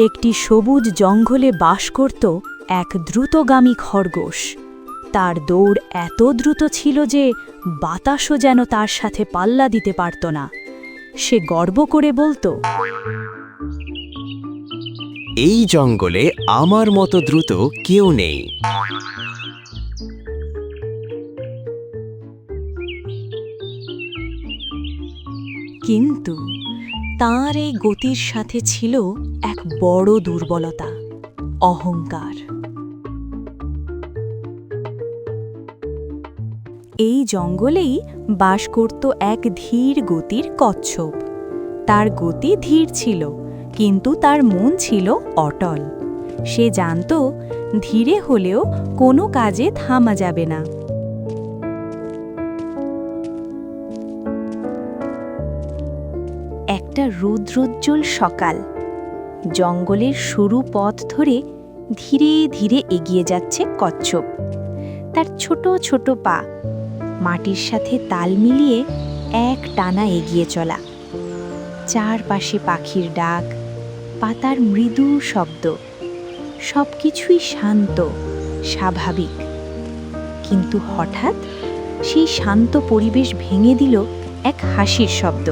একটি সবুজ জঙ্গলে বাস করত এক দ্রুতগামী খরগোশ। তার দৌড় এত দ্রুত ছিল যে বাতাসও যেন তার সাথে পাল্লা দিতে পারত না। সে গর্ব করে বলতো, এই জঙ্গলে আমার মতো দ্রুত কেউ নেই। কিন্তু তার এই গতির সাথে ছিল এক বড় দুর্বলতা, অহংকার। এই জঙ্গলেই বাস করত এক ধীর গতির কচ্ছপ। তার গতি ধীর ছিল, কিন্তু তার মন ছিল অটল। সে জানত ধীরে হলেও কোনো কাজে থামা যাবে না। একটা রৌদ্রোজ্জ্বল সকাল, জঙ্গলের সরু পথ ধরে ধীরে ধীরে এগিয়ে যাচ্ছে কচ্ছপ। তার ছোট ছোট পা মাটির সাথে তাল মিলিয়ে এক টানা এগিয়ে চলা। চারপাশে পাখির ডাক, পাতার মৃদু শব্দ, সবকিছুই শান্ত, স্বাভাবিক। কিন্তু হঠাৎ সেই শান্ত পরিবেশ ভেঙে দিল এক হাসির শব্দ।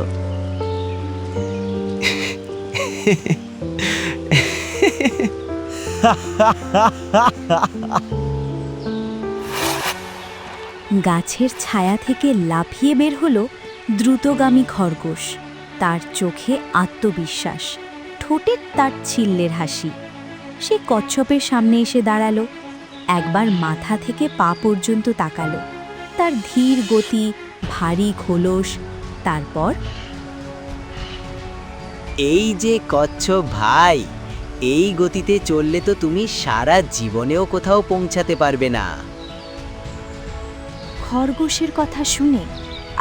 গাছের ছায়া থেকে লাফিয়ে বের হলো দ্রুতগামী খরগোশ। তার চোখে আত্মবিশ্বাস, ঠোঁটে তার ছিল্লের হাসি। সে কচ্ছপের সামনে এসে দাঁড়ালো, একবার মাথা থেকে পা পর্যন্ত তাকালো। তার ধীর গতি, ভারী খোলস। তারপর, এই যে কচ্ছপ ভাই, এই গতিতে চললে তো তুমি সারা জীবনেও কোথাও পৌঁছাতে পারবে না। খরগোশের কথা শুনে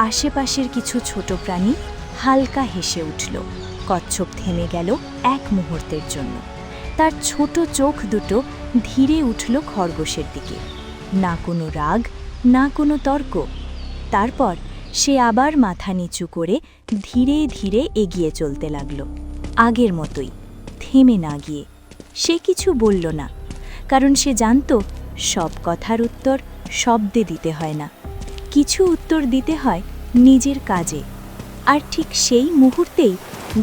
আশেপাশের কিছু ছোট প্রাণী হালকা হেসে উঠল। কচ্ছপ থেমে গেল এক মুহূর্তের জন্য। তার ছোট চোখ দুটো ধীরে উঠল খরগোশের দিকে। না কোনো রাগ, না কোনো তর্ক। তারপর সে আবার মাথা নিচু করে ধীরে ধীরে এগিয়ে চলতে লাগল, আগের মতোই, থেমে না গিয়ে। সে কিছু বলল না, কারণ সে জানত সব কথার উত্তর শব্দে দিতে হয় না, কিছু উত্তর দিতে হয় নিজের কাজে। আর ঠিক সেই মুহূর্তেই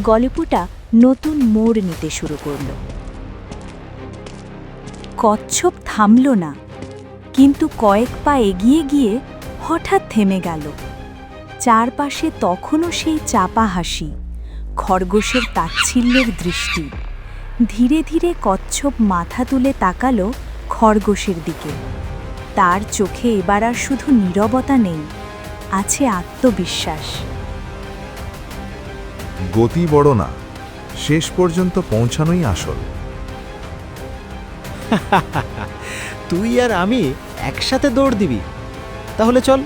গল্পটা নতুন মোড় নিতে শুরু করল। কচ্ছপ থামল না, কিন্তু কয়েক পা এগিয়ে গিয়ে হঠাৎ থেমে গেল। চারপাশে তখনও সেই চাপা হাসি, খরগোশের তাচ্ছিল্যের দৃষ্টি। ধীরে ধীরে কচ্ছপ মাথা তুলে তাকালো খরগোশের দিকে। তার চোখে এবার আর শুধু নীরবতা নেই, আছে আত্মবিশ্বাস। গতি বড় না, শেষ পর্যন্ত পৌঁছানোই আসল। তুই আর আমি একসাথে দৌড় দিবি? তাহলে চল,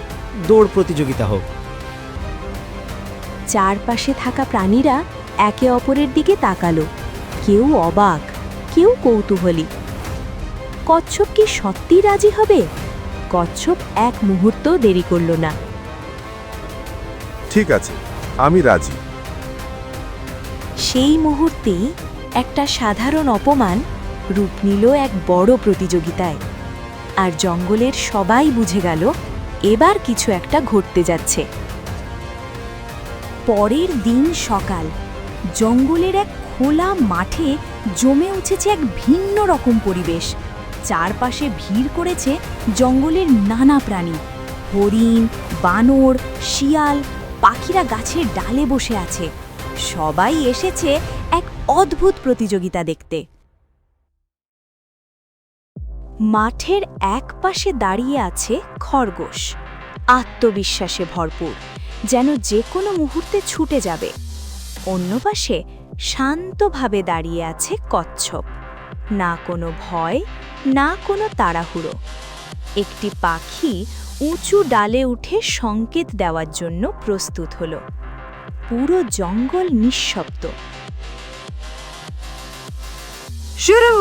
দৌড় প্রতিযোগিতা হোক। চারপাশে থাকা প্রাণীরা একে অপরের দিকে তাকালো, কেউ অবাক, কেউ কৌতূহলী। কচ্ছপ কি সত্যি রাজি হবে? কচ্ছপ এক মুহূর্ত দেরি করল না। ঠিক আছে, আমি রাজি। সেই মুহূর্তেই একটা সাধারণ অপমান রূপ নিল এক বড় প্রতিযোগিতায়। আর জঙ্গলের সবাই বুঝে গেল এবার কিছু একটা ঘটতে যাচ্ছে। পরের দিন সকাল, জঙ্গলের এক খোলা মাঠে জমে উঠেছে এক ভিন্ন রকম পরিবেশ। চারপাশে ভিড় করেছে জঙ্গলের নানা প্রাণী, হরিণ, বানর, শিয়াল, পাখিরা গাছের ডালে বসে আছে। সবাই এসেছে এক অদ্ভুত প্রতিযোগিতা দেখতে। মাঠের এক পাশে দাঁড়িয়ে আছে খরগোশ, আত্মবিশ্বাসে ভরপুর, যেন যে কোনো মুহূর্তে ছুটে যাবে। অন্য পাশে শান্তভাবে দাঁড়িয়ে আছে কচ্ছপ, না কোনো ভয়, না কোনো তাড়াহুড়ো। একটি পাখি উঁচু ডালে উঠে সংকেত দেওয়ার জন্য প্রস্তুত হলো। পুরো জঙ্গল নিঃশব্দ। শুরু!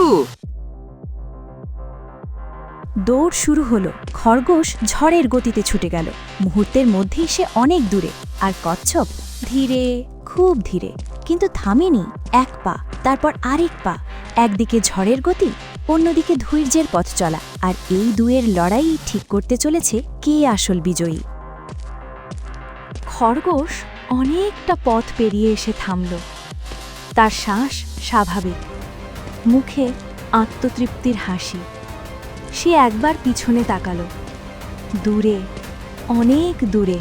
দৌড় শুরু হলো। খরগোশ ঝড়ের গতিতে ছুটে গেল। মুহূর্তের মধ্যেই সে অনেক দূরে। আর কচ্ছপ ধীরে, খুব ধীরে, কিন্তু থামেনি এক পা। তারপর আরেক পা, একদিকে ঝড়ের গতি, অন্যদিকে ধৈর্যের পথ চলা, আর এই দুয়ের লড়াই ঠিক করতে চলেছে কে আসল বিজয়ী। খরগোশ অনেকটা পথ পেরিয়ে এসে থামল। তার শ্বাস স্বাভাবিক, মুখে আত্মতৃপ্তির হাসি। সে একবার পিছনে তাকালো। দূরে, অনেক দূরে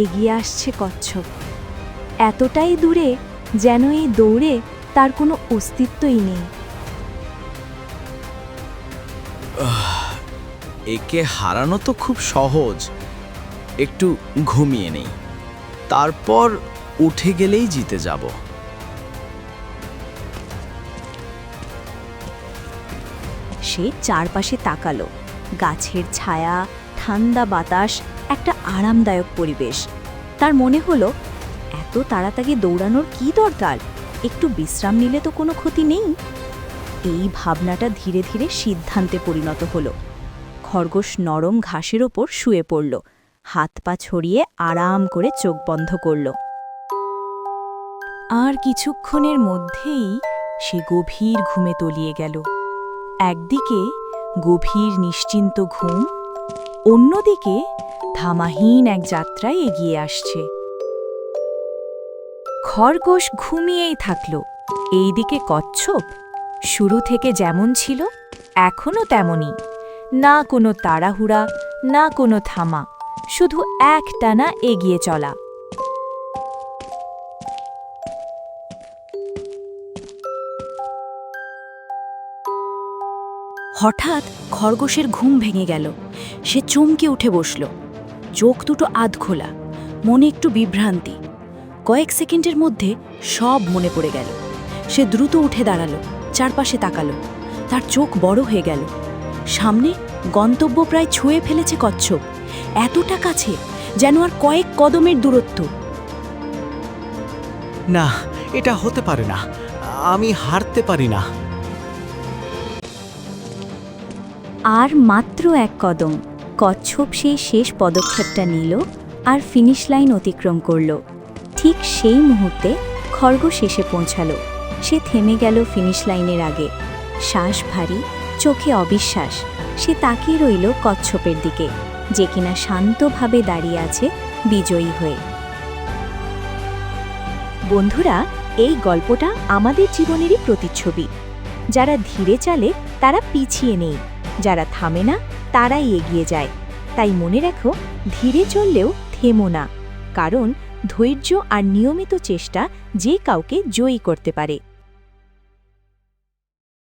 এগিয়ে আসছে কচ্ছপ, এতটাই দূরে যেন এই দৌড়ে তার কোনো অস্তিত্বই নেই। একে হারানো তো খুব সহজ, একটু ঘুমিয়ে নেই, তারপর উঠে গেলেই জিতে যাব। সে চারপাশে তাকালো। গাছের ছায়া, ঠান্ডা বাতাস, একটা আরামদায়ক পরিবেশ। তার মনে হলো, এত তাড়াতাড়ি দৌড়ানোর কি দরকার, একটু বিশ্রাম নিলে তো কোনো ক্ষতি নেই। এই ভাবনাটা ধীরে ধীরে সিদ্ধান্তে পরিণত হলো। খরগোশ নরম ঘাসের ওপর শুয়ে পড়ল, হাত পা ছড়িয়ে আরাম করে চোখ বন্ধ করল। আর কিছুক্ষণের মধ্যেই সে গভীর ঘুমে তলিয়ে গেল। একদিকে গভীর নিশ্চিন্ত ঘুম, অন্যদিকে থামাহীন এক যাত্রায় এগিয়ে আসছে। খরগোশ ঘুমিয়েই থাকল। এইদিকে কচ্ছপ শুরু থেকে যেমন ছিল এখনও তেমনই, না কোনো তাড়াহুড়া, না কোনো থামা, শুধু একটানা এগিয়ে চলা। হঠাৎ খরগোশের ঘুম ভেঙে গেল। সে চমকে উঠে বসল, চোখ দুটো আধ খোলা, মনে একটু বিভ্রান্তি। কয়েক সেকেন্ডের মধ্যে সব মনে পড়ে গেল। সে দ্রুত উঠে দাঁড়ালো, চারপাশে তাকালো। তার চোখ বড় হয়ে গেল। সামনে গন্তব্য প্রায় ছুঁয়ে ফেলেছে কচ্ছপ, এতটা কাছে যেন আর কয়েক কদমের দূরত্ব। না, এটা হতে পারে না, আমি হারতে পারি না। আর মাত্র এক কদম, কচ্ছপ সেই শেষ পদক্ষেপটা নিল আর ফিনিশ লাইন অতিক্রম করল। ঠিক সেই মুহূর্তে খরগোশ এসে পৌঁছালো। সে থেমে গেল ফিনিশ লাইনের আগে, শ্বাস ভারী, চোখে অবিশ্বাস। সে তাকিয়ে রইল কচ্ছপের দিকে, যে কিনা শান্তভাবে দাঁড়িয়ে আছে বিজয়ী হয়ে। বন্ধুরা, এই গল্পটা আমাদের জীবনেরই প্রতিচ্ছবি। যারা ধীরে চলে তারা পিছিয়ে নেই, যারা থামে না তারাই এগিয়ে যায়। তাই মনে রাখো, ধীরে চললেও থেমো না, কারণ ধৈর্য আর নিয়মিত চেষ্টা যে কাউকে জয়ী করতে পারে।